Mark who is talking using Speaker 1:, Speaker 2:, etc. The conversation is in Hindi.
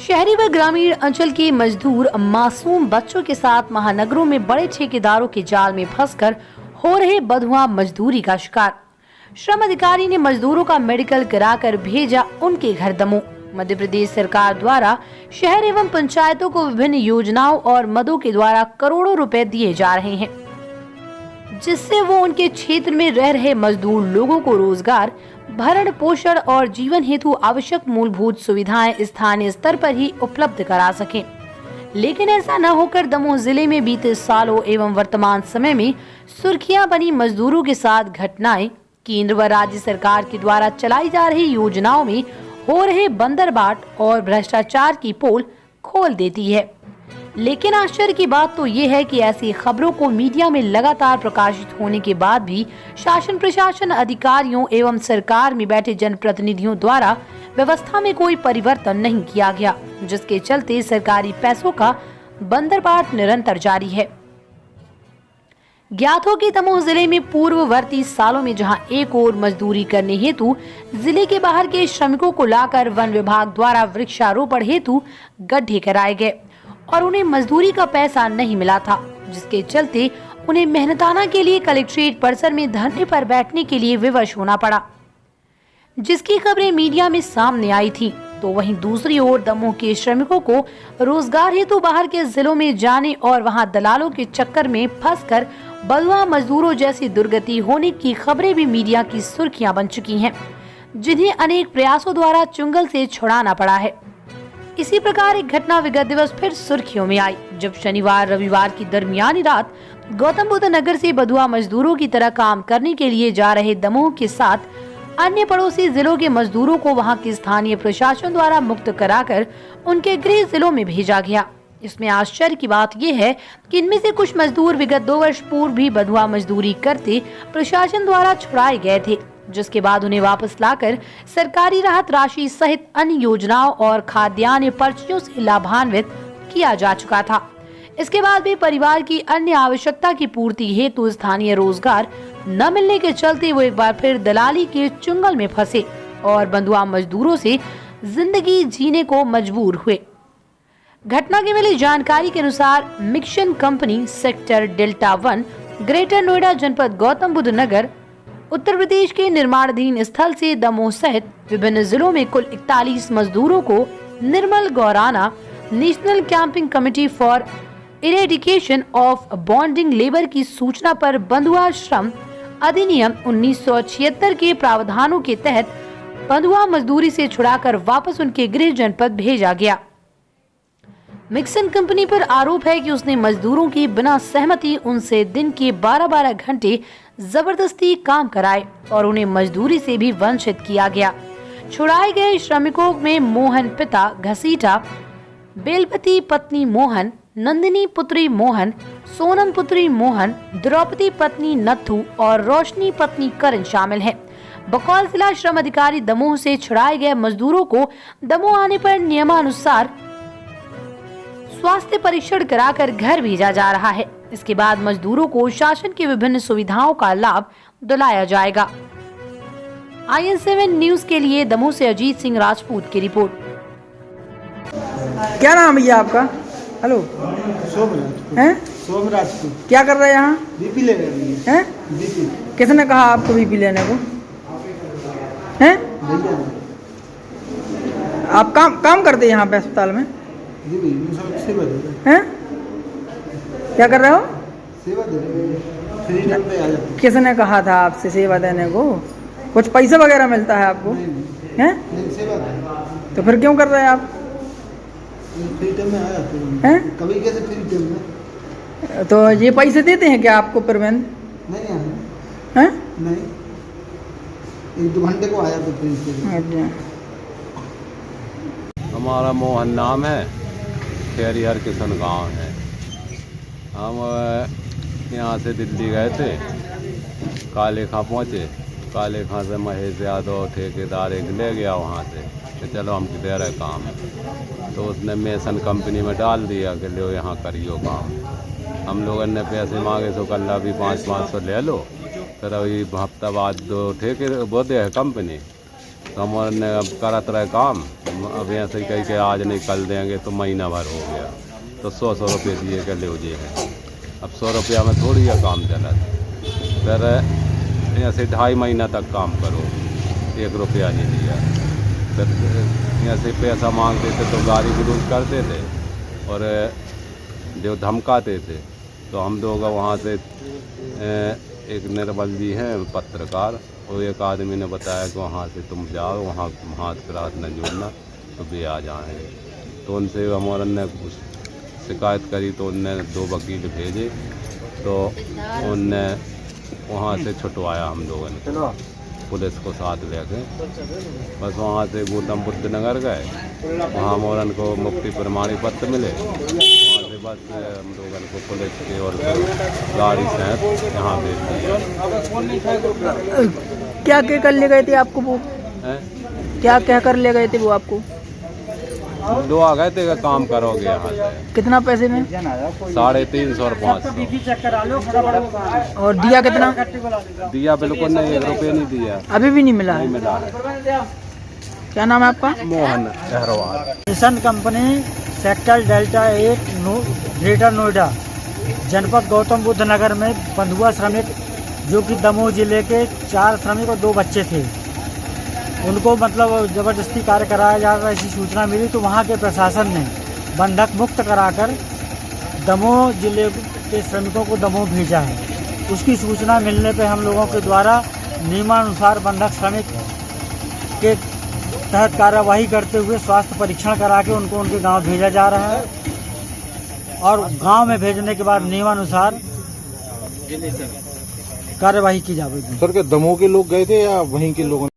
Speaker 1: शहरी व ग्रामीण अंचल के मजदूर मासूम बच्चों के साथ महानगरों में बड़े ठेकेदारों के जाल में फंसकर हो रहे बंधुआ मजदूरी का शिकार। श्रम अधिकारी ने मजदूरों का मेडिकल कराकर भेजा उनके घर दमोह। मध्य प्रदेश सरकार द्वारा शहर एवं पंचायतों को विभिन्न योजनाओं और मदों के द्वारा करोड़ों रुपए दिए जा रहे हैं, जिससे वो उनके क्षेत्र में रह रहे मजदूर लोगों को रोजगार, भरण पोषण और जीवन हेतु आवश्यक मूलभूत सुविधाएं स्थानीय स्तर पर ही उपलब्ध करा सकें। लेकिन ऐसा न होकर दमोह जिले में बीते सालों एवं वर्तमान समय में सुर्खियां बनी मजदूरों के साथ घटनाएं केंद्र व राज्य सरकार के द्वारा चलाई जा रही योजनाओं में हो रहे बंदरबाट और भ्रष्टाचार की पोल खोल देती है। लेकिन आश्चर्य की बात तो ये है कि ऐसी खबरों को मीडिया में लगातार प्रकाशित होने के बाद भी शासन प्रशासन अधिकारियों एवं सरकार में बैठे जनप्रतिनिधियों द्वारा व्यवस्था में कोई परिवर्तन नहीं किया गया, जिसके चलते सरकारी पैसों का बंदरबाट निरंतर जारी है। ज्ञात हो कि दमोह जिले में पूर्ववर्ती सालों में जहां एक ओर मजदूरी करने हेतु जिले के बाहर के श्रमिकों को लाकर वन विभाग द्वारा वृक्षारोपण हेतु गड्ढे कराए गए और उन्हें मजदूरी का पैसा नहीं मिला था, जिसके चलते उन्हें मेहनताना के लिए कलेक्ट्रेट परिसर में धरने पर बैठने के लिए विवश होना पड़ा, जिसकी खबरें मीडिया में सामने आई थी। तो वहीं दूसरी ओर दमोह के श्रमिकों को रोजगार हेतु बाहर के जिलों में जाने और वहां दलालों के चक्कर में फंसकर बंधुआ मजदूरों जैसी दुर्गति होने की खबरें भी मीडिया की सुर्खियां बन चुकी हैं, जिन्हें अनेक प्रयासों द्वारा चुंगल से छुड़ाना पड़ा है। इसी प्रकार एक घटना विगत दिवस फिर सुर्खियों में आई, जब शनिवार रविवार की दरमियानी रात गौतम बुद्ध नगर से बंधुआ मजदूरों की तरह काम करने के लिए जा रहे दमोह के साथ अन्य पड़ोसी जिलों के मजदूरों को वहां के स्थानीय प्रशासन द्वारा मुक्त कराकर उनके गृह जिलों में भेजा गया। इसमें आश्चर्य की बात यह है कि इनमें से कुछ मजदूर विगत 2 वर्ष पूर्व भी बंधुआ मजदूरी करते प्रशासन द्वारा छुड़ाए गए थे, जिसके बाद उन्हें वापस लाकर सरकारी राहत राशि सहित अन्य योजनाओं और खाद्यान्न पर्चियों से लाभान्वित किया जा चुका था। इसके बाद भी परिवार की अन्य आवश्यकता की पूर्ति हेतु स्थानीय रोजगार न मिलने के चलते वो एक बार फिर दलाली के चुंगल में फंसे और बंधुआ मजदूरों से जिंदगी जीने को मजबूर हुए। घटना की मिली जानकारी के अनुसार मिक्सन company sector delta 1 greater Noida जनपद गौतम बुद्ध नगर उत्तर प्रदेश के निर्माणाधीन स्थल से दमोह सहित विभिन्न जिलों में कुल 41 मजदूरों को Nirmal Gaurana national campaign committee for eradication of bonding labour की सूचना पर बंधुआ श्रम अधिनियम 1976 के प्रावधानों के तहत बंधुआ मजदूरी से छुड़ाकर वापस उनके गृह जनपद भेजा गया। मिक्सन कंपनी पर आरोप है कि उसने मजदूरों की बिना सहमति उनसे दिन के 12-12 घंटे जबरदस्ती काम कराए और उन्हें मजदूरी से भी वंचित किया गया। छुड़ाए गए श्रमिकों में मोहन पिता घसीटा, बेलपति पत्नी मोहन, नंदिनी पुत्री मोहन, सोनम पुत्री मोहन, द्रौपदी पत्नी नथु और रोशनी पत्नी करण शामिल हैं। बकौल जिला श्रम अधिकारी दमोह से छुड़ाए गए मजदूरों को दमोह आने पर नियमानुसार स्वास्थ्य परीक्षण कराकर घर भेजा जा रहा है। इसके बाद मजदूरों को शासन की विभिन्न सुविधाओं का लाभ दिलाया जाएगा। IN7 न्यूज के लिए दमोह से अजीत सिंह राजपूत की रिपोर्ट।
Speaker 2: क्या नाम है भैया आपका? हेलो,
Speaker 3: सोम राजपूत।
Speaker 2: क्या कर रहे हैं यहाँ?
Speaker 3: बीपी ले रहे
Speaker 2: हैं?
Speaker 3: बीपी।
Speaker 2: किसने कहा आपको बीपी लेने को? हैं? आप काम करते हैं यहाँ पे अस्पताल में?
Speaker 3: जी भाई, सेवा दे रहे
Speaker 2: हैं? क्या कर रहे हो?
Speaker 3: सेवा दे रहे फ्री टाइम पे आ जाते।
Speaker 2: किसने कहा था आपसे सेवा देने को? कुछ पैसा वगैरह मिलता है आपको? हैं?
Speaker 3: नहीं, सेवा दे।
Speaker 2: तो फिर क्यों कर रहे हैं आप?
Speaker 3: फ्री टाइम में आ जाते
Speaker 2: हैं?
Speaker 3: कभी कैसे फ्री टाइम में?
Speaker 2: तो ये पैसे देते हैं क्या आपको प्रबंध?
Speaker 3: नहीं आए
Speaker 2: हैं?
Speaker 3: नहीं, 1-2 घंटे को आ जाते फ्री टाइम।
Speaker 2: अच्छा।
Speaker 4: हमारा मोहन नाम है, खैरियर किशन गांव है। हम यहाँ से दिल्ली गए थे, काले खां पहुँचे। काले खां से महेश यादव ठेकेदार एक ले गया वहाँ से कि चलो हम दे रहे काम, तो उसने मेसन कंपनी में डाल दिया कि लो यहाँ करियो काम। हम लोगों ने पैसे मांगे तो कल्ला भी 500-500 ले लो, फिर अभी हफ्ता बाद 2 ठेके वो दे कंपनी, तो हमने अब करत रहे काम अब ऐसे ही कह के आज नहीं कल देंगे तो महीना भर हो गया, तो 100 रुपये दिए के ले जे है। अब 100 रुपया में थोड़ी है काम चला, फिर ऐसे 2.5 महीना तक काम करो, 1 रुपया नहीं दिया। फिर ऐसे पैसा मांगते थे तो गाली गलौज करते थे और जो धमकाते थे। तो हम लोग वहाँ से एक निर्मल जी हैं पत्रकार, और एक आदमी ने बताया कि वहाँ से तुम जाओ, वहाँ हाथ पर हाथ न जोड़ना तो वे आ जाएंगे। तो उनसे हमारे ने शिकायत करी, तो उनने 2 वकील भेजे, तो उनने वहाँ से छुटवाया हम लोगों ने, पुलिस को साथ लेके। बस वहाँ से गौतम बुद्ध नगर गए, वहाँ मोरन को मुक्ति प्रमाणी पत्र मिले, वहाँ से बस हम लोगों को पुलिस के और गाड़ी से यहाँ भेज दिया।
Speaker 2: क्या कह कर ले गए थे आपको वो? क्या कह कर ले गए थे वो आपको?
Speaker 4: 2 आ गए थे कि काम करोगे यहाँ से।
Speaker 2: कितना पैसे में?
Speaker 4: 350 और 500।
Speaker 2: और दिया कितना?
Speaker 4: दिया बिल्कुल नहीं, 1 रुपये नहीं दिया,
Speaker 2: अभी भी नहीं मिला
Speaker 4: नहीं
Speaker 2: है?
Speaker 4: मिला है।
Speaker 2: क्या नाम है आपका?
Speaker 4: Mohan Aharwal.
Speaker 5: Mission company sector delta 1 greater Noida जनपद गौतम बुद्ध नगर में बंधुआ श्रमिक, जो कि दमोह जिले के 4 श्रमिक और 2 बच्चे थे, उनको मतलब ज़बरदस्ती कार्य कराया जा रहा है, ऐसी सूचना मिली। तो वहाँ के प्रशासन ने बंधक मुक्त कराकर दमोह जिले के श्रमिकों को दमोह भेजा है। उसकी सूचना मिलने पर हम लोगों के द्वारा नियमानुसार बंधक श्रमिक के तहत कार्यवाही करते हुए स्वास्थ्य परीक्षण करा के उनको उनके गांव भेजा जा रहा है, और गांव में भेजने के बाद नियमानुसार कार्यवाही की जाएगी।
Speaker 6: सर, क्या दमोह के लोग गए थे या वहीं के लोगों?